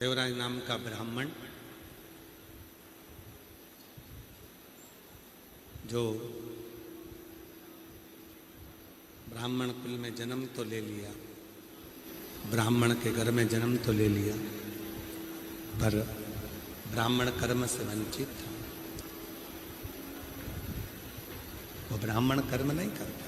देवराज नाम का ब्राह्मण जो ब्राह्मण कुल में जन्म तो ले लिया, ब्राह्मण के घर में जन्म तो ले लिया, पर ब्राह्मण कर्म से वंचित था। वो ब्राह्मण कर्म नहीं करता है।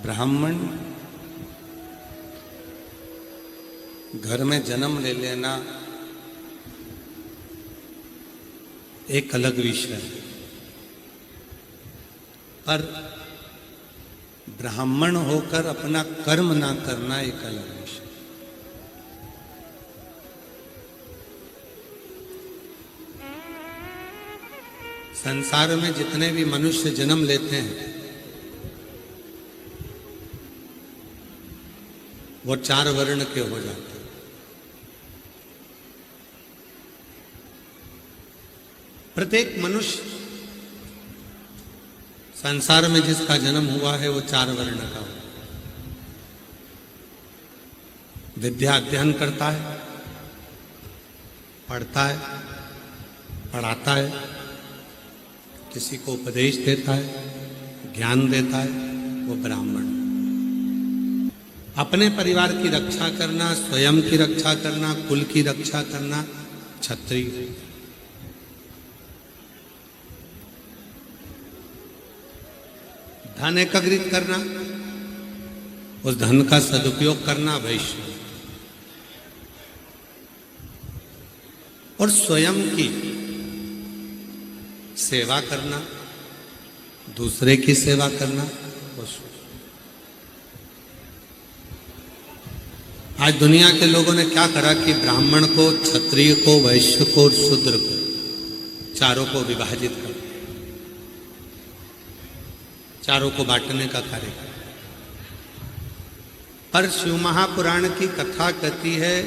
ब्राह्मण घर में जन्म ले लेना एक अलग विषय है, पर ब्राह्मण होकर अपना कर्म ना करना एक अलग विषय। संसार में जितने भी मनुष्य जन्म लेते हैं वो 4 वर्ण के हो जाते हैं। प्रत्येक मनुष्य संसार में जिसका जन्म हुआ है वो 4 वर्ण का हो। विद्या अध्ययन करता है, पढ़ता है, पढ़ाता है, किसी को उपदेश देता है, ज्ञान देता है, वो ब्राह्मण। अपने परिवार की रक्षा करना, स्वयं की रक्षा करना, कुल की रक्षा करना क्षत्रिय। धन एकत्रित करना, उस धन का सदुपयोग करना वैश्य। और स्वयं की सेवा करना, दूसरे की सेवा करना वो शूद्र। आज दुनिया के लोगों ने क्या करा कि ब्राह्मण को, क्षत्रिय को, वैश्य को और शूद्र को, चारों को विभाजित कर, चारों को बांटने का कार्य किया। पर शिव महापुराण की कथा कहती है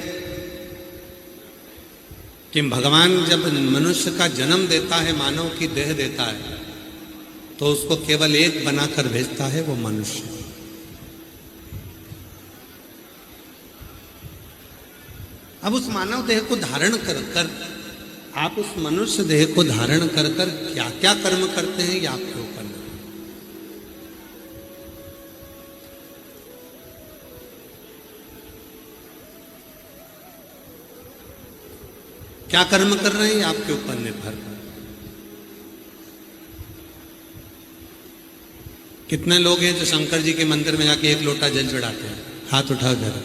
कि भगवान जब मनुष्य का जन्म देता है, मानव की देह देता है, तो उसको केवल एक बनाकर भेजता है, वो मनुष्य। अब उस मानव देह को धारण कर कर आप उस मनुष्य देह को धारण कर कर क्या क्या कर्म करते हैं ये आपके ऊपर है। क्या कर्म कर रहे हैं ये आपके ऊपर निर्भर है। कितने लोग हैं जो शंकर जी के मंदिर में जाके 1 लोटा जल चढ़ाते हैं? हाथ उठाओ जरा।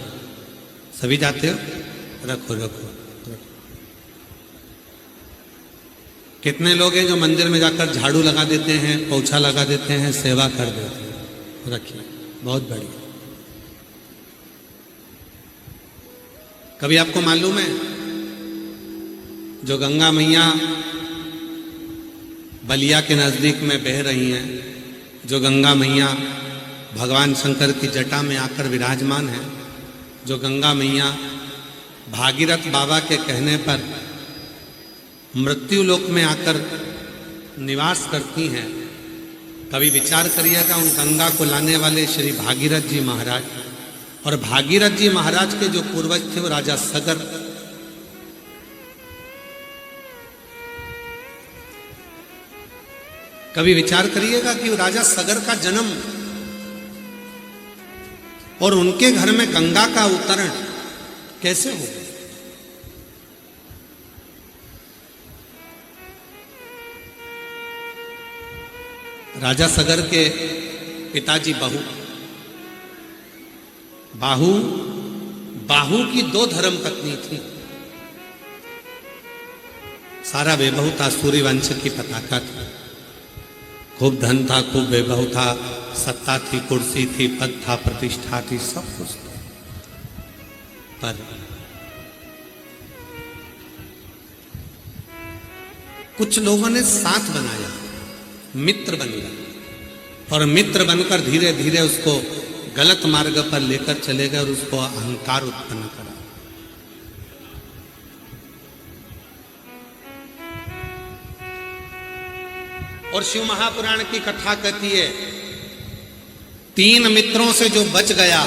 सभी जाते हो? रखो रखो रखो। कितने लोग हैं जो मंदिर में जाकर झाड़ू लगा देते हैं, पोछा लगा देते हैं, सेवा कर देते हैं? रखिए, बहुत बढ़िया। कभी आपको मालूम है जो गंगा मैया बलिया के नजदीक में बह रही हैं, जो गंगा मैया भगवान शंकर की जटा में आकर विराजमान है, जो गंगा मैया भागीरथ बाबा के कहने पर मृत्यु लोक में आकर निवास करती हैं, कभी विचार करिएगा उन गंगा को लाने वाले श्री भागीरथ जी महाराज, और भागीरथ जी महाराज के जो पूर्वज थे वो राजा सगर। कभी विचार करिएगा कि राजा सगर का जन्म और उनके घर में गंगा का अवतरण कैसे हो? राजा सगर के पिताजी बाहु की 2 धर्म पत्नी थी। सारा वैभव था, सूर्यवंश की पताका थी, खूब धन था, खूब वैभव था, सत्ता थी, कुर्सी थी, पद था, प्रतिष्ठा थी, सब कुछ था। पर कुछ लोगों ने साथ बनाया, मित्र बन गया, और मित्र बनकर धीरे धीरे उसको गलत मार्ग पर लेकर चले गए और उसको अहंकार उत्पन्न करा। और शिव महापुराण की कथा कहती है, 3 मित्रों से जो बच गया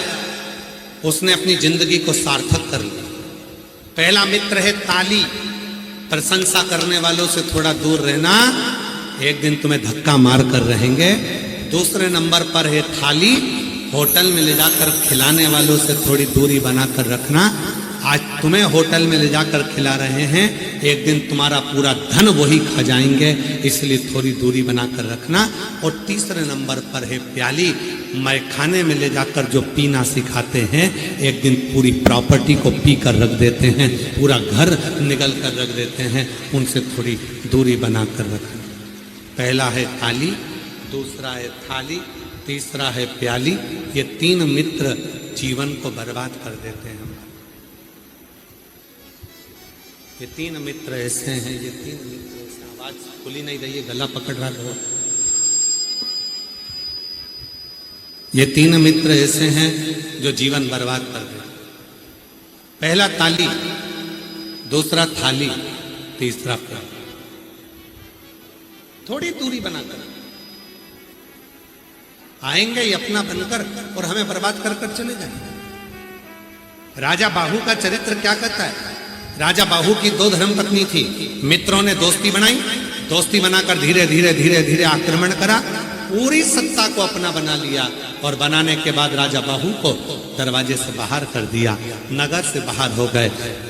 उसने अपनी जिंदगी को सार्थक कर लिया। पहला मित्र है ताली, प्रशंसा करने वालों से थोड़ा दूर रहना, एक दिन तुम्हें धक्का मार कर रहेंगे। दूसरे नंबर पर है थाली, होटल में ले जाकर खिलाने वालों से थोड़ी दूरी बनाकर रखना। आज तुम्हें होटल में ले जाकर खिला रहे हैं, एक दिन तुम्हारा पूरा धन वही खा जाएंगे, इसलिए थोड़ी दूरी बनाकर रखना। और तीसरे नंबर पर है प्याली, मैखाने में ले जाकर जो पीना सिखाते हैं, एक दिन पूरी प्रॉपर्टी को पी कर रख देते हैं, पूरा घर निगल कर रख देते हैं, उनसे थोड़ी दूरी बनाकर रखना। पहला है ताली, दूसरा है थाली, तीसरा है प्याली। ये 3 मित्र जीवन को बर्बाद कर देते हैं। ये 3 मित्र ऐसे हैं, ये 3 मित्र ऐसे। आवाज खुली नहीं रही है, गला पकड़ रहा हो। ये 3 मित्र ऐसे हैं जो जीवन बर्बाद कर देते। पहला ताली, दूसरा थाली, तीसरा प्याली। थोड़ी दूरी बनाकर आएंगे ये अपना बनकर और हमें बर्बाद कर कर चले जाएंगे। राजा बाहु का चरित्र क्या कहता है? राजा बाहु की 2 धर्मपत्नी थी। मित्रों ने दोस्ती बनाई, दोस्ती बनाकर धीरे धीरे धीरे धीरे आक्रमण करा, पूरी सत्ता को अपना बना लिया। और बनाने के बाद राजा बाहु को दरवाजे से बाहर कर दिया, नगर से बाहर हो गए।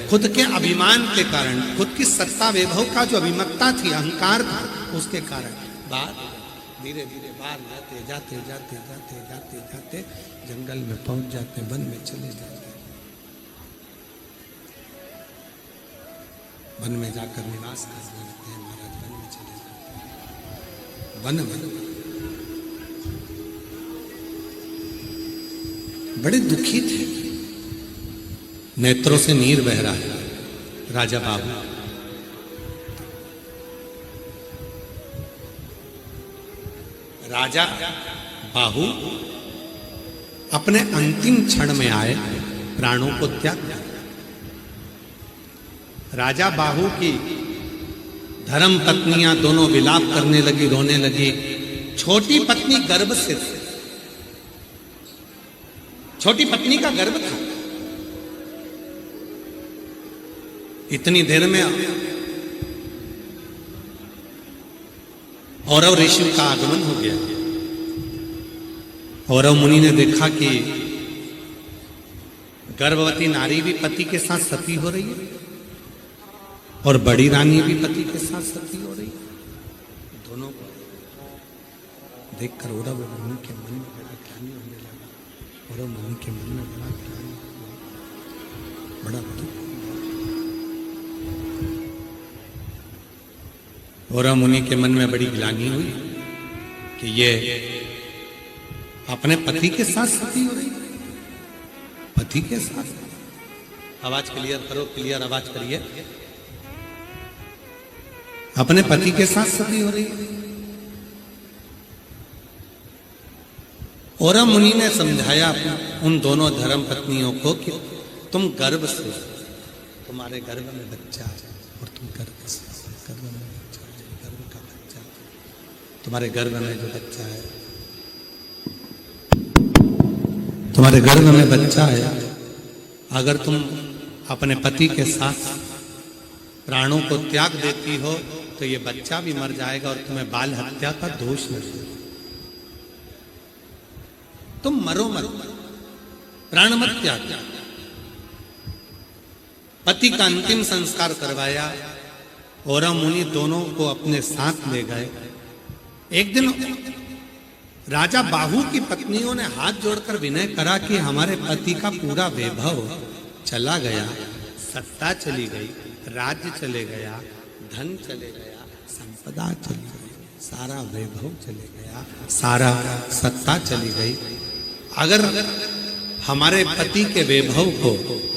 खुद के अभिमान के कारण, खुद की सत्ता वैभव का जो अभिमत्ता थी, अहंकार था, उसके कारण बाहर धीरे धीरे बाहर जाते जाते जाते जाते जाते जाते जंगल में पहुंच जाते, वन में चले जाते। वन में जाकर निवास करने लगते हैं महाराज, वन में चले जाते। वन में बड़े दुखी थे, नेत्रों से नीर बह रहा है राजा बाहु। राजा बाहु अपने अंतिम क्षण में आए, प्राणों को त्याग दिया। राजा बाहु की धर्म पत्नियां दोनों विलाप करने लगी, रोने लगी। छोटी पत्नी गर्भ से थी, छोटी पत्नी का गर्भ था। इतनी देर में औरव ऋषि का आगमन हो गया। औरव मुनि ने देखा कि गर्भवती नारी भी पति के साथ सती हो रही है और बड़ी रानी भी पति के साथ सती हो रही है। दोनों को देखकर औरव मुनि के मन में बड़ा ग्लानि होने लगा। औरव मुनि के मन में बड़ा ग्लानि, बड़ा दुख। औरव मुनि के मन में बड़ी ग्लानि हुई कि ये अपने पति के साथ सती हो रही है। पति के साथ, आवाज क्लियर करो, क्लियर आवाज करिए। अपने पति के साथ सती हो रही है। औरव मुनि ने समझाया उन दोनों धर्म पत्नियों को कि तुम गर्भ से, तुम्हारे गर्भ में बच्चा है और तुम गर्भ से, गर्भ में बच्चा है, गर्भ का बच्चा, तुम्हारे गर्भ में जो बच्चा है, तुम्हारे गर्भ में बच्चा है, अगर तुम अपने पति के साथ प्राणों को त्याग देती हो तो ये बच्चा भी मर जाएगा और तुम्हें बाल हत्या का दोष लगेगा। तुम मरो मत, प्राण मत त्याग। पति का अंतिम संस्कार करवाया। औरव मुनि दोनों को अपने साथ ले गए। एक दिन राजा बाहु की पत्नियों ने हाथ जोड़कर विनय करा कि हमारे पति का पूरा वैभव चला गया, सत्ता चली गई, राज्य चले गया, धन चले गया, संपदा चली गई, सारा वैभव चले गया, सारा सत्ता चली गई। अगर हमारे पति के वैभव को,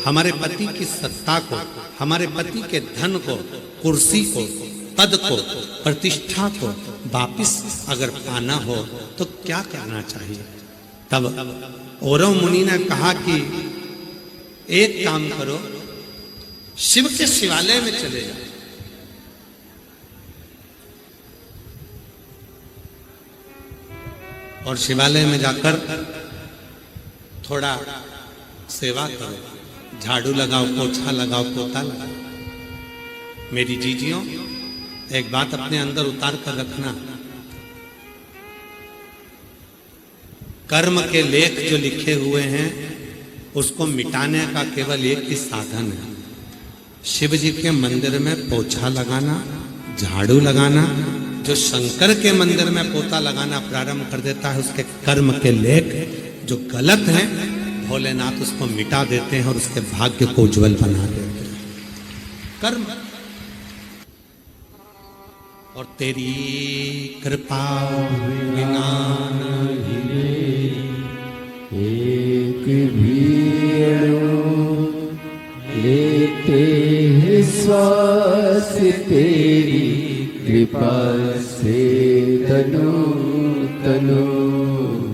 हमारे पति की सत्ता को, हमारे पति के धन को, कुर्सी को, पद को, प्रतिष्ठा को वापिस अगर पाना हो तो क्या करना चाहिए? तब औरव मुनि ने कहा कि एक काम करो, शिव के शिवालय में चले जाओ। और शिवालय में जाकर थोड़ा सेवा करो, झाड़ू लगाओ, पोछा लगाओ, पोता लगाओ। मेरी जीजियों, एक बात अपने अंदर उतार कर रखना, कर्म के लेख जो लिखे हुए हैं उसको मिटाने का केवल एक ही साधन है, शिव जी के मंदिर में पोछा लगाना, झाड़ू लगाना। जो शंकर के मंदिर में पोता लगाना प्रारंभ कर देता है, उसके कर्म के लेख जो गलत हैं, भोलेनाथ उसको मिटा देते हैं और उसके भाग्य को उज्जवल बना देते हैं। कर्म और तेरी कृपा बिना एक भी लेते हैं श्वास तेरी कृपा से तनु तनु।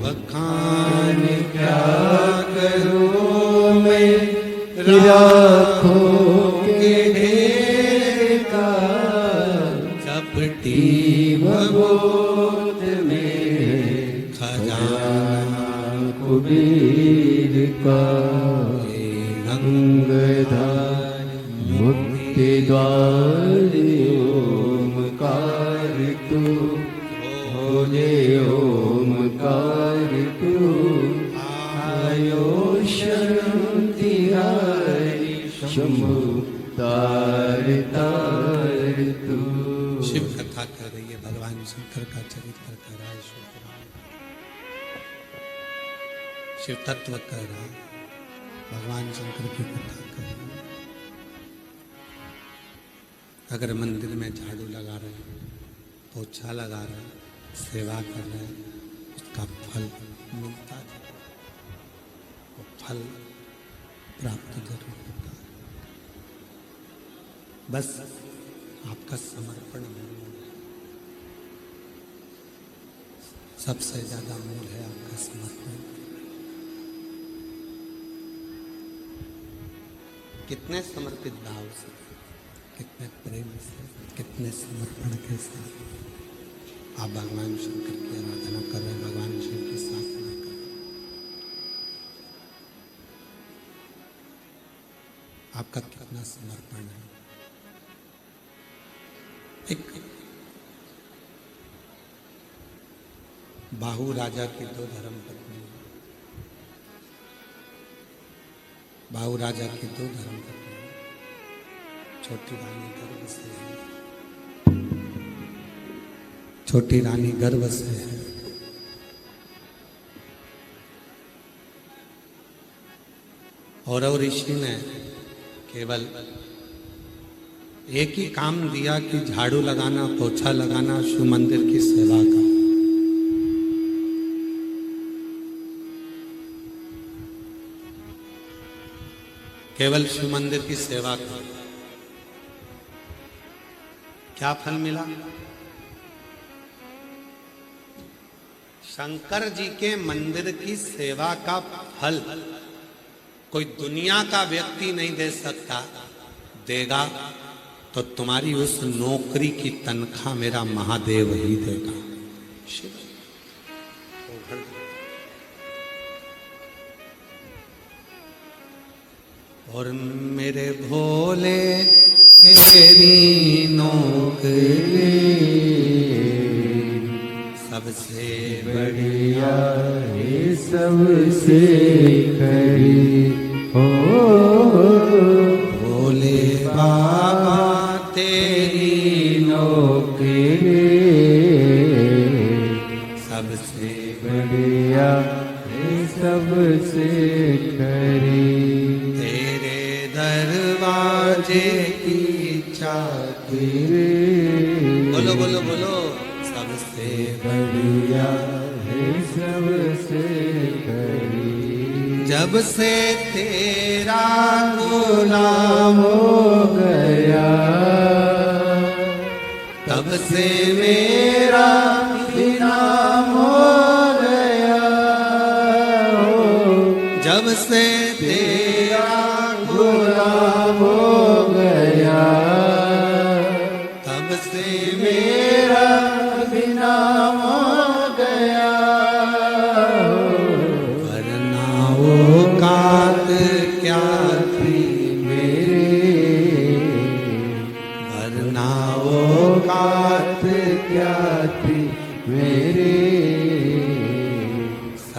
बखान क्या करूं मैं राखों के ढेर का, चपटी भगोत में खजाना कुबेर का। गंगाधार मुक्ति द्वार ओमकार तू, भोले ओमकार तू। आयो शांति हरि शंभु तार तार तू। शिव कथा कर रही है, भगवान शंकर का चरित्र कर रहा है, शिव तत्व कर रहा है, भगवान शंकर की कथा कर रहा है। अगर मंदिर में झाड़ू लगा रहे हैं, पोछा लगा रहे हैं, सेवा कर रहे हैं, उसका फल मिलता है, वो फल प्राप्त जरूर होता है। बस आपका समर्पण मूल है, सबसे ज्यादा मूल है आपका समर्पण। कितने समर्पित भाव से, कितने प्रेम से, कितने समर्पण के साथ आप भगवान शंकर की आराधना कर रहे हैं, भगवान शिव की साधना कर रहे हैं। आपका कितना समर्पण है। एक बाहु राजा की दो धर्मपत्नी, बाहु राजा की दो धर्मपत्नी, छोटी रानी गर्भ से है, छोटी रानी गर्भ से है। और ऋषि ने केवल एक ही काम दिया कि झाड़ू लगाना, पोछा लगाना, शिव मंदिर की सेवा का। केवल शिव मंदिर की सेवा का क्या फल मिला? शंकर जी के मंदिर की सेवा का फल कोई दुनिया का व्यक्ति नहीं दे सकता। देगा तो तुम्हारी उस नौकरी की तनख्वाह मेरा महादेव ही देगा। शिव और मेरे भोले तेरी नौकरी सबसे बढ़िया है, सबसे खरी हो। भोले बाबा तेरी नौकरी सबसे बढ़िया है, सबसे खरी। दरवाजे की चाबी, बोलो बोलो बोलो, सबसे बढ़िया है, सबसे करी। जब से तेरा गुलाम हो गया, तब से मेरा इनाम हो गया। जब से तेरा गुलाम हो गया, तब से मेरा इनाम हो गया।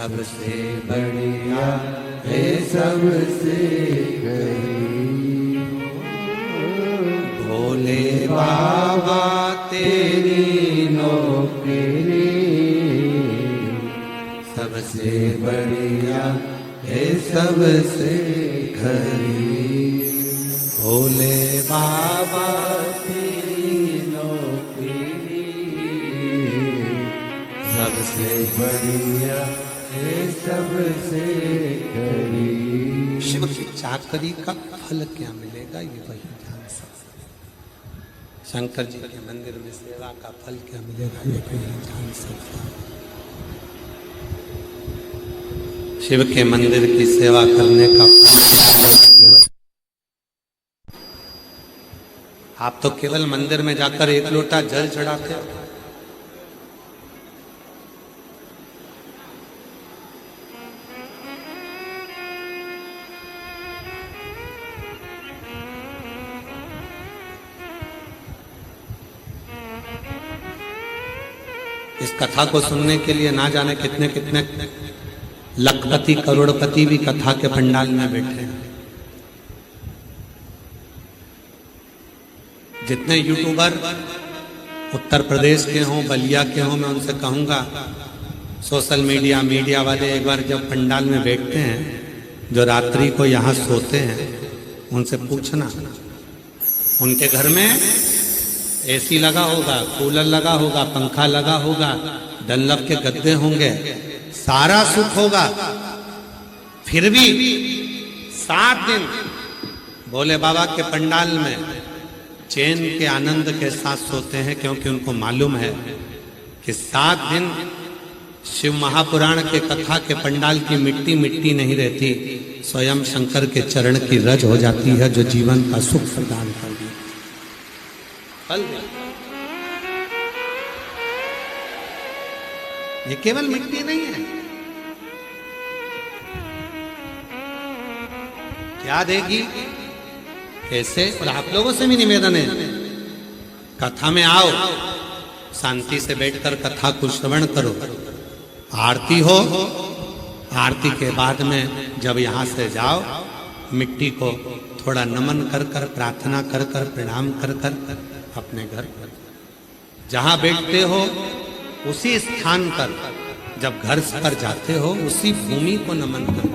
सबसे बढ़िया है सबसे गरीब। भोले बाबा तेरी नौकरी सबसे बढ़िया है सबसे गरीब। भोले बाबा तेरी नौकरी सबसे बढ़िया है सबसे गरीब। शिव की चाकरी का फल क्या मिलेगा ये वही जान सकते। शंकर जी के मंदिर में सेवा का फल क्या मिलेगा ये वही जान सकता। शिव के मंदिर की सेवा करने का फल आप तो केवल मंदिर में जाकर एक लोटा जल चढ़ाते हो। इस कथा को सुनने के लिए ना जाने कितने कितने लखपति करोड़पति भी कथा के पंडाल में बैठे हैं। जितने यूट्यूबर उत्तर प्रदेश के हों, बलिया के हों, मैं उनसे कहूंगा सोशल मीडिया वाले एक बार जब पंडाल में बैठते हैं, जो रात्रि को यहाँ सोते हैं, उनसे पूछना उनके घर में एसी लगा होगा, कूलर लगा होगा, पंखा लगा होगा, डनलप के गद्दे होंगे, सारा सुख होगा, फिर भी 7 दिन भोले बाबा के पंडाल में चैन के आनंद के साथ सोते हैं, क्योंकि उनको मालूम है कि 7 दिन शिव महापुराण के कथा के पंडाल की मिट्टी मिट्टी नहीं रहती, स्वयं शंकर के चरण की रज हो जाती है, जो जीवन का सुख प्रदान कर दी। ये केवल मिट्टी नहीं है, क्या देगी, कैसे। और आप लोगों से भी निवेदन है, कथा में आओ, शांति से बैठकर कथा को श्रवण करो, आरती हो, आरती के बाद में जब यहाँ से जाओ, मिट्टी को थोड़ा नमन कर कर, प्रार्थना कर कर, प्रणाम कर कर अपने घर जहाँ बैठते हो उसी स्थान पर, जब घर पर जाते हो उसी भूमि को नमन कर